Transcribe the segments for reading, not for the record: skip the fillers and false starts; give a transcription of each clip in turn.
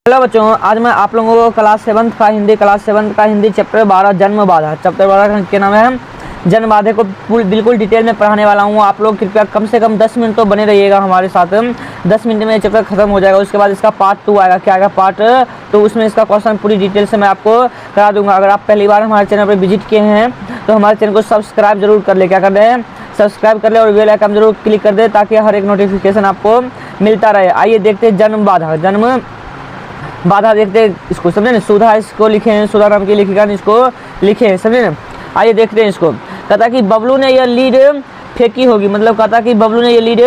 Hello बच्चों, आज मैं आप लोगों को क्लास 7 का हिंदी चैप्टर 12 जन्म बाधा चैप्टर 12 के नाम है जन्म बाधे को बिल्कुल डिटेल में पढ़ाने वाला हूँ। आप लोग कृपया कम से कम 10 मिनट तो बने रहिएगा हमारे साथ। 10 मिनट में चैप्टर खत्म हो जाएगा। उसके बाद इसका पार्ट 2 आएगा। क्या आएगा? पार्ट 2। उसमें इसका क्वेश्चन पूरी डिटेल से मैं आपको करा दूंगा। अगर आप पहली बार हमारे चैनल पर विजिट किए हैं तो हमारे चैनल को सब्सक्राइब जरूर कर ले। क्या कर रहे हैं? सब्सक्राइब कर ले और बेल आइकन जरूर क्लिक कर दे ताकि हर एक नोटिफिकेशन आपको मिलता रहे। आइए देखते हैं जन्म बाधा देखते हैं इसको, समझे ना। सुधा इसको लिखे हैं, सुधा नाम की लेखिका ने इसको लिखे हैं, समझे ना। आइए देखते हैं इसको। कहता कि बबलू ने यह लीड फेंकी होगी, मतलब कहता कि बबलू ने यह लीड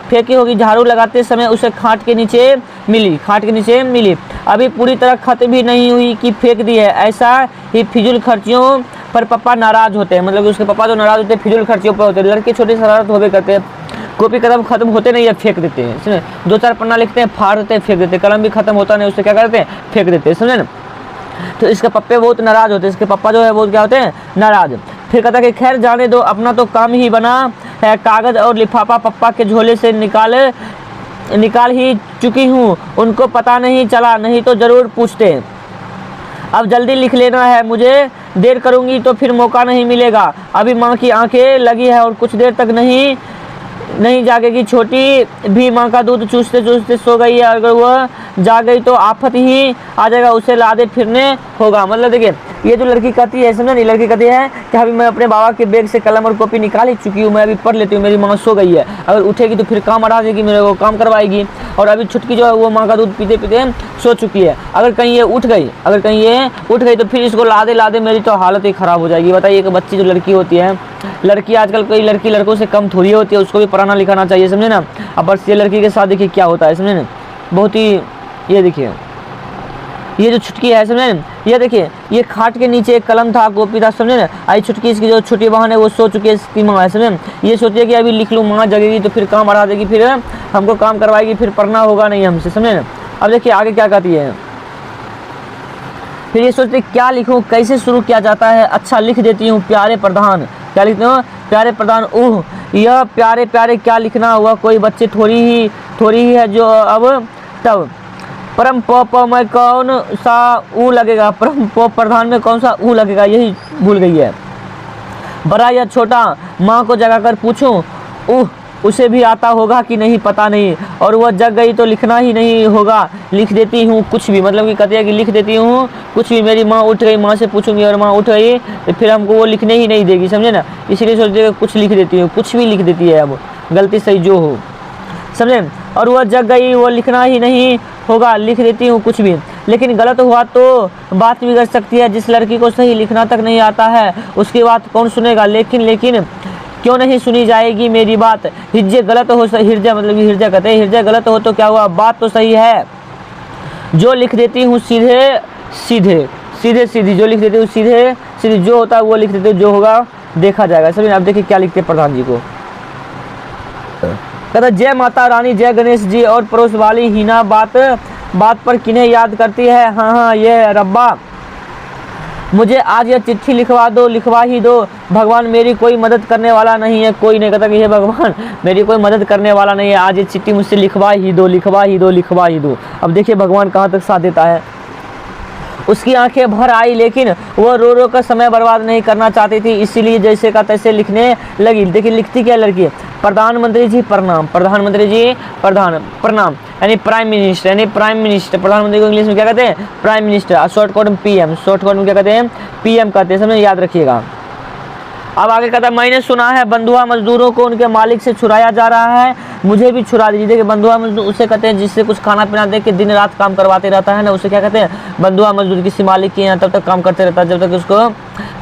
फेंकी होगी। झाड़ू लगाते समय उसे खाट के नीचे मिली। अभी पूरी तरह खत्म भी नहीं हुई कि फेंक दी है। ऐसा ही फिजूल खर्चियों पर पापा नाराज होते हैं, मतलब उसके पापा जो नाराज होते हैं फिजूल खर्चियों पर होते हैं। लड़के छोटे शरारत होवे करते हैं, कॉपी कलम खत्म होते नहीं है फेंक देते हैं, समझे। 2-4 पन्ना लिखते हैं फाड़ देते हैं फेंक देते हैं। कलम भी खत्म होता नहीं, उससे क्या करते हैं? फेंक देते हैं, समझे ना। तो इसके पप्पे बहुत नाराज होते हैं, इसके पापा जो है वो क्या होते हैं? नाराज। फिर कहता कि खैर जाने दो, अपना तो काम ही बना है। कागज और लिफाफा पप्पा के झोले से निकाल ही चुकी हूँ, उनको पता नहीं चला, नहीं तो जरूर पूछते। अब जल्दी लिख लेना है, मुझे देर करूँगी तो फिर मौका नहीं मिलेगा। अभी माँ की आंखें लगी है और कुछ देर तक नहीं जागेगी। छोटी भी माँ का दूध चूसते चूसते सो गई है। अगर वह जाग गई तो आफत ही आ जाएगा, उसे लादे फिरने होगा। मतलब देखिए, ये जो लड़की कहती है, समझे, लड़की कहती है कि अभी मैं अपने बाबा के बैग से कलम और कॉपी निकाल ही चुकी हूँ, मैं अभी पढ़ लेती हूँ, मेरी माँ सो गई है। अगर उठेगी तो फिर काम अड़ा देगी, मेरे को काम करवाएगी। और अभी छुटकी जो है वो माँ का दूध पीते पीते सो चुकी है। अगर कहीं ये उठ गई तो फिर इसको लादे मेरी तो हालत ही ख़राब हो जाएगी। बताइए कि बच्ची जो लड़की होती है, लड़की आजकल कोई लड़की लड़कों से कम थोड़ी होती है, उसको भी पढ़ाना लिखाना चाहिए, समझे ना। अब बस ये लड़की के साथ देखिए क्या होता है, समझे ना। बहुत ही, ये देखिए, ये जो छुटकी है, समझे ना, ये देखिए, ये खाट के नीचे एक कलम था, कॉपी था, समझे ना। आई छुटकी, इसकी जो छोटी बहन है वो सो चुकी है, इसकी माँ है, समझे। ये सोचिए कि अभी लिख लूँ, माँ जगेगी तो फिर काम बढ़ा देगी, फिर हमको काम करवाएगी, फिर पढ़ना होगा नहीं हमसे, समझे ना। अब देखिए आगे क्या कहती है। फिर ये सोचते क्या लिखूँ, कैसे शुरू किया जाता है। अच्छा लिख देती हूँ, प्यारे प्रधान। क्या लिखते हो? प्यारे प्रधान। ओह, यह प्यारे प्यारे क्या लिखना हुआ, कोई बच्चे थोड़ी ही है जो अब तब। परम प में कौन सा ऊ लगेगा, परम प प्रधान में कौन सा ऊ लगेगा, यही भूल गई है। बड़ा या छोटा, माँ को जगाकर पूछूं, उसे भी आता होगा कि नहीं पता नहीं, और वह जग गई तो लिखना ही नहीं होगा। लिख देती हूँ कुछ भी, मतलब कि कहती है कि लिख देती हूँ कुछ भी। मेरी माँ उठ गई, माँ से पूछूंगी और माँ उठ गई तो फिर हमको वो लिखने ही नहीं देगी, समझे ना। इसलिए सोचते कुछ लिख देती हूँ, कुछ भी लिख देती है, अब गलती सही जो हो, समझे। और वह जग गई, वो लिखना ही नहीं होगा, लिख देती हूँ कुछ भी। लेकिन गलत हुआ तो बात बिगड़ सकती है। जिस लड़की को सही लिखना तक नहीं आता है उसकी बात कौन सुनेगा। लेकिन क्यों नहीं सुनी जाएगी मेरी बात। हिज्जे गलत हो, हिज्जा मतलब हिज्जा कहते हैं, हिज्जा गलत हो तो क्या हुआ, बात तो सही है। जो लिख देती हूँ सीधे, जो लिख देती हूँ सीधे, जो होता है वो लिख देती हूँ, जो होगा देखा जाएगा। समझे। अब देखिए क्या लिखते हैं प्रधान जी को। कहता जय माता रानी, जय गणेश जी और पड़ोस वाली हीना बात पर किन्हें याद करती है। हाँ, ये रब्बा, मुझे आज यह चिट्ठी लिखवा ही दो। भगवान मेरी कोई मदद करने वाला नहीं है, कोई नहीं। कहता कि हे भगवान मेरी कोई मदद करने वाला नहीं है, आज ये चिट्ठी मुझसे लिखवा ही दो। अब देखिए भगवान कहाँ तक साथ देता है। उसकी आंखें भर आई, लेकिन वह रो कर समय बर्बाद नहीं करना चाहती थी, इसीलिए जैसे का तैसे लिखने लगी। देखिए लिखती क्या लड़की, प्रधानमंत्री जी प्रणाम, यानी प्राइम मिनिस्टर। प्रधानमंत्री को इंग्लिश में क्या कहते हैं? Prime minister. शॉर्ट कोड में पीएम, क्या कहते हैं? पीएम कहते हैं, समझे, याद रखिएगा। अब आगे कहता है मैंने सुना है बंधुआ मजदूरों को उनके मालिक से छुड़ाया जा रहा है, मुझे भी छुड़ा दीजिए। देखिए बंधुआ मजदूर उसे कहते हैं जिससे कुछ खाना पीना दे के दिन रात काम करवाते रहता है ना, उसे क्या कहते हैं? बंधुआ मजदूर। किसी मालिक के यहाँ तब तक काम करते रहता है जब तक उसको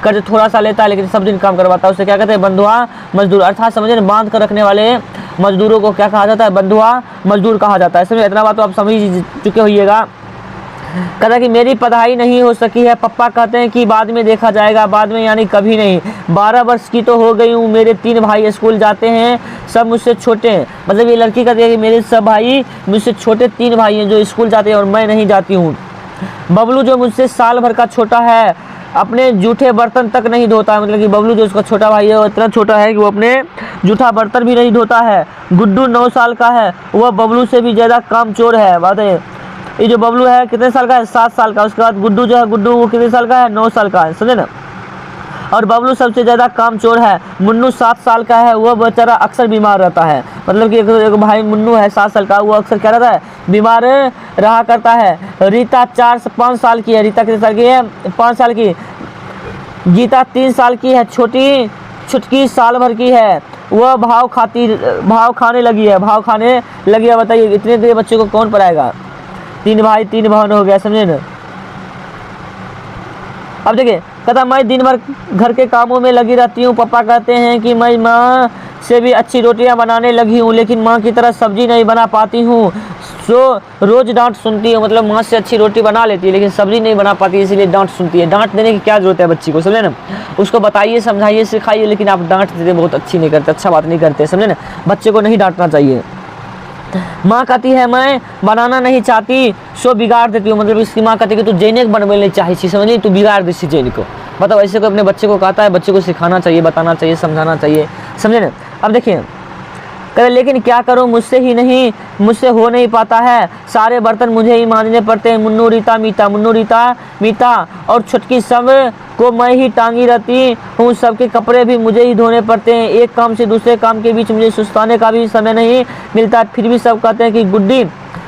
कर्ज थोड़ा सा लेता है, लेकिन सब दिन काम करवाता है, उसे क्या कहते हैं? बंधुआ मजदूर। अर्थात समझे ना, बांध कर रखने वाले मजदूरों को क्या कहा जाता है? बंधुआ मजदूर कहा जाता है। समझे, इतना बात तो आप समझ चुके होइएगा। कहता कि मेरी पढ़ाई नहीं हो सकी है, पापा कहते हैं कि बाद में देखा जाएगा। बाद में यानी कभी नहीं। 12 वर्ष की तो हो गई हूँ, मेरे 3 भाई स्कूल जाते हैं, सब मुझसे छोटे हैं। मतलब ये लड़की कहती है कि मेरे सब भाई मुझसे छोटे 3 भाई हैं जो स्कूल जाते हैं और मैं नहीं जाती हूँ। बबलू जो मुझसे साल भर का छोटा है, अपने जूठे बर्तन तक नहीं धोता। मतलब कि बबलू जो उसका छोटा भाई है वो इतना छोटा है कि वो अपने जूठा बर्तन भी नहीं धोता है। गुड्डू 9 साल का है, वह बबलू से भी ज़्यादा कामचोर है। बात है ये जो बबलू है कितने साल का है, 7 साल का। उसके बाद गुड्डू जो है, गुड्डू वो कितने साल का है, 9 साल का है, समझे ना। और बबलू सबसे ज़्यादा कामचोर है। मुन्नू 7 साल का है, वह बेचारा अक्सर बीमार रहता है। मतलब कि एक भाई मुन्नू है 7 साल का, वो अक्सर क्या रहता है, बीमार रहा करता है। रीता 4 से 5 साल की है। रीता कितने साल की है, 5 साल की। गीता 3 साल की है, छुटकी साल भर की है। वह भाव खाने लगी है, बताइए इतने देर बच्चे को कौन पढ़ाएगा। 3 भाई 3 बहन हो गया, समझे ना। अब देखिए कहता मैं दिन भर घर के कामों में लगी रहती हूँ। पापा कहते हैं कि मैं माँ से भी अच्छी रोटियाँ बनाने लगी हूँ, लेकिन माँ की तरह सब्जी नहीं बना पाती हूँ, सो रोज़ डांट सुनती हूँ। मतलब माँ से अच्छी रोटी बना लेती है लेकिन सब्जी नहीं बना पाती, इसीलिए डांट सुनती है। डांट देने की क्या जरूरत है बच्ची को, समझे ना। उसको बताइए, समझाइए, सिखाइए, लेकिन आप डांट देते बहुत अच्छी नहीं करते, अच्छा बात नहीं करते, समझे ना। बच्चे को नहीं डांटना चाहिए। माँ कहती है मैं बनाना नहीं चाहती, सो बिगाड़ देती हूँ। मतलब इसकी माँ कहती है कि तू जैनिक बनवे नहीं चाहिए, समझिए, तू बिगाड़ दे जैन को। बताओ, ऐसे को अपने बच्चे को कहता है। बच्चे को सिखाना चाहिए, बताना चाहिए, समझाना चाहिए, समझे ना। अब देखिए कहते लेकिन क्या करूं, मुझसे हो नहीं पाता है। सारे बर्तन मुझे ही मांजने पड़ते हैं। मुन्नू रीता मीता और छुटकी सब को मैं ही टांगी रहती हूँ। सबके कपड़े भी मुझे ही धोने पड़ते हैं। एक काम से दूसरे काम के बीच मुझे सुस्ताने का भी समय नहीं मिलता। फिर भी सब कहते हैं कि गुड्डी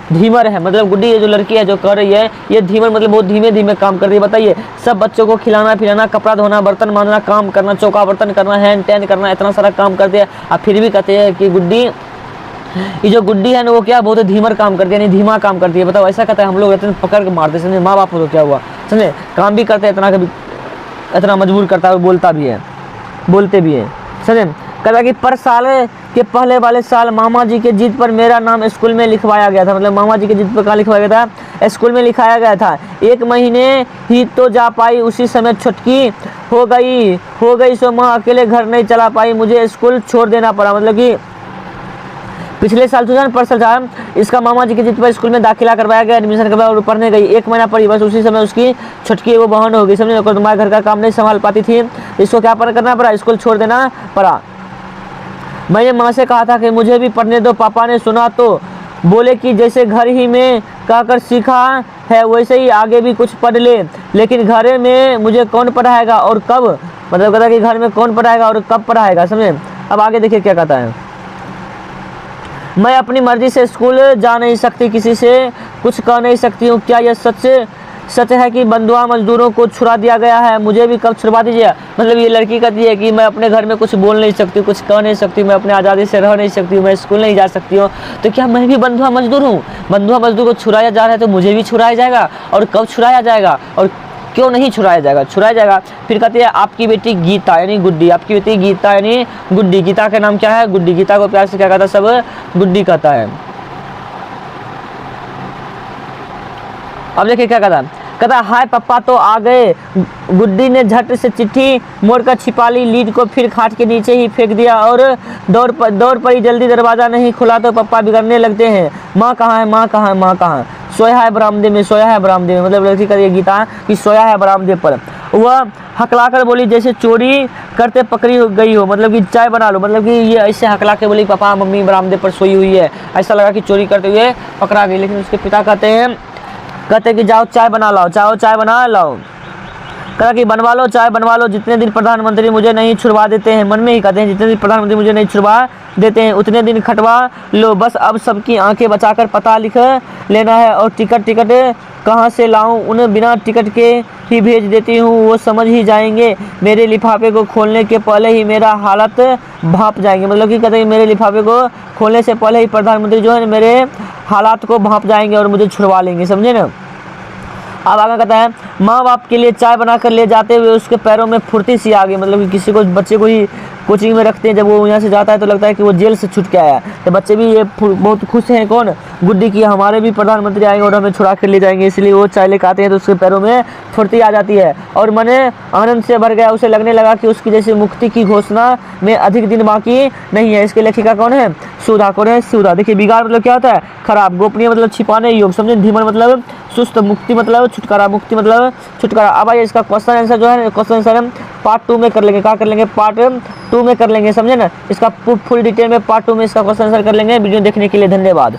धीमर है। मतलब गुड्डी ये जो लड़की है जो कर रही है, ये धीमर मतलब बहुत धीमे धीमे काम कर रही है। बताइए, सब बच्चों को खिलाना पिलाना, कपड़ा धोना, बर्तन मांजना, काम करना, चौका बर्तन करना, हैंड टैंड करना, इतना सारा काम करती है। और फिर भी कहते हैं कि गुड्डी, ये जो गुड्डी है ना वो क्या बहुत धीमर काम करती है, यानी धीमा काम करती है। बताओ, ऐसा कहता है। हम लोग इतने पकड़ के मारते, समझे। माँ बाप हो तो क्या हुआ, समझे, काम भी करते हैं, इतना मजबूर करता है, बोलते भी है, समझे। कहता कि पर साल के पहले वाले साल मामा जी के जिद पर मेरा नाम स्कूल में लिखवाया गया था। मतलब मामा जी के जिद पर कहाँ लिखवाया गया था, स्कूल में लिखाया गया था। 1 महीने ही तो जा पाई, उसी समय छुटकी हो गई सो माँ अकेले घर नहीं चला पाई, मुझे स्कूल छोड़ देना पड़ा। मतलब कि पिछले साल 2000 इसका मामा जी के जिद पर स्कूल में दाखिला करवाया गया, एडमिशन करवाया और पढ़ने गई। 1 महीना पढ़ी, बस उसी समय उसकी छुटकी वो बहन हो गई, समझे। तुम्हारे घर का काम नहीं संभाल पाती थी, इसको क्या करना पड़ा, स्कूल छोड़ देना पड़ा। मैंने माँ से कहा था कि मुझे भी पढ़ने दो। पापा ने सुना तो बोले कि जैसे घर ही में कहकर सीखा है वैसे ही आगे भी कुछ पढ़ ले, लेकिन घर में मुझे कौन पढ़ाएगा और कब। मतलब कहता कि घर में कौन पढ़ाएगा और कब पढ़ाएगा, समझे। अब आगे देखिए क्या कहता है। मैं अपनी मर्जी से स्कूल जा नहीं सकती, किसी से कुछ कह नहीं सकती हूँ। क्या यह सच है कि बंधुआ मजदूरों को छुड़ा दिया गया है, मुझे भी कब छुड़वा दीजिए। मतलब ये लड़की कहती है कि मैं अपने घर में कुछ बोल नहीं सकती, कुछ कह नहीं सकती, मैं अपने आज़ादी से रह नहीं सकती हूँ, मैं स्कूल नहीं जा सकती हूँ। तो क्या मैं भी बंधुआ मजदूर हूँ? बंधुआ मजदूर को छुड़ाया जा रहा है तो मुझे भी छुड़ाया जाएगा, और कब छुड़ाया जाएगा और क्यों नहीं छुड़ाया जाएगा। फिर कहती है आपकी बेटी गीता यानी गुड्डी, आपकी बेटी गीता यानी गुड्डी। गीता का नाम क्या है, गुड्डी। गीता को प्यार से क्या कहता है, सब गुड्डी कहता है। अब देखिए क्या कहता हाय पप्पा तो आ गए। गुड्डी ने झट से चिट्ठी मोड़कर छिपा ली, लीड को फिर खाट के नीचे ही फेंक दिया और दौड़ पड़ी। जल्दी दरवाज़ा नहीं खुला तो पप्पा बिगड़ने लगते हैं। माँ कहाँ है? सोया है बरामदे में। मतलब लड़की कह रही है गीता कि सोया है बरामदे पर। वह हकलाकर बोली जैसे चोरी करते पकड़ी गई हो। मतलब कि चाय बना लो। मतलब कि ये ऐसे हकला के बोली पापा मम्मी बरामदे पर सोई हुई है, ऐसा लगा कि चोरी करते हुए पकड़ा गई। लेकिन उसके पिता कहते हैं कि जाओ चाय बना लाओ। कहा कि बनवा लो, चाय बनवा लो। जितने दिन प्रधानमंत्री मुझे नहीं छुड़वा देते हैं, मन में ही कहते हैं जितने दिन प्रधानमंत्री मुझे नहीं छुड़वा देते हैं उतने दिन खटवा लो। बस अब सबकी आंखें बचाकर पता लिख लेना है और टिकट कहाँ से लाऊं, उन्हें बिना टिकट के ही भेज देती हूँ, वो समझ ही जाएंगे। मेरे लिफाफे को खोलने के पहले ही मेरा हालत भांप जाएंगे। मतलब कि कहते हैं मेरे लिफाफे को खोलने से पहले ही प्रधानमंत्री जो है मेरे हालात को भांप जाएंगे और मुझे छुड़वा लेंगे, समझे ना। अब आगे कहता है माँ बाप के लिए चाय बनाकर ले जाते हुए उसके पैरों में फुर्ती सी आ गई। मतलब कि किसी को बच्चे को ही कोचिंग में रखते हैं, जब वो यहाँ से जाता है तो लगता है कि वो जेल से छूट के आया। तो बच्चे भी ये बहुत खुश हैं, कौन, गुड्डी की, हमारे भी प्रधानमंत्री आएंगे और हमें छुड़ा कर ले जाएंगे। इसलिए वो चाय लेकर आते हैं तो उसके पैरों में फुर्ती आ जाती है और मन आनंद से भर गया। उसे लगने लगा कि उसकी जैसे मुक्ति की घोषणा में अधिक दिन बाकी नहीं है। इसके लेखिका कौन है, सुधा। कौन है, सुधा। देखिए बिगाड़ मतलब क्या होता है, खराब। गोपनीय मतलब छिपाने योग्य, समझे। धीमर मतलब सुस्त। मुक्ति मतलब छुटकारा। मुक्ति मतलब छुटकारा। अब आइए इसका क्वेश्चन आंसर जो है, क्वेश्चन आंसर हम पार्ट 2 में कर लेंगे। क्या कर लेंगे, पार्ट 2 में कर लेंगे, समझे ना। इसका फुल डिटेल में पार्ट 2 में इसका क्वेश्चन आंसर कर लेंगे। वीडियो देखने के लिए धन्यवाद।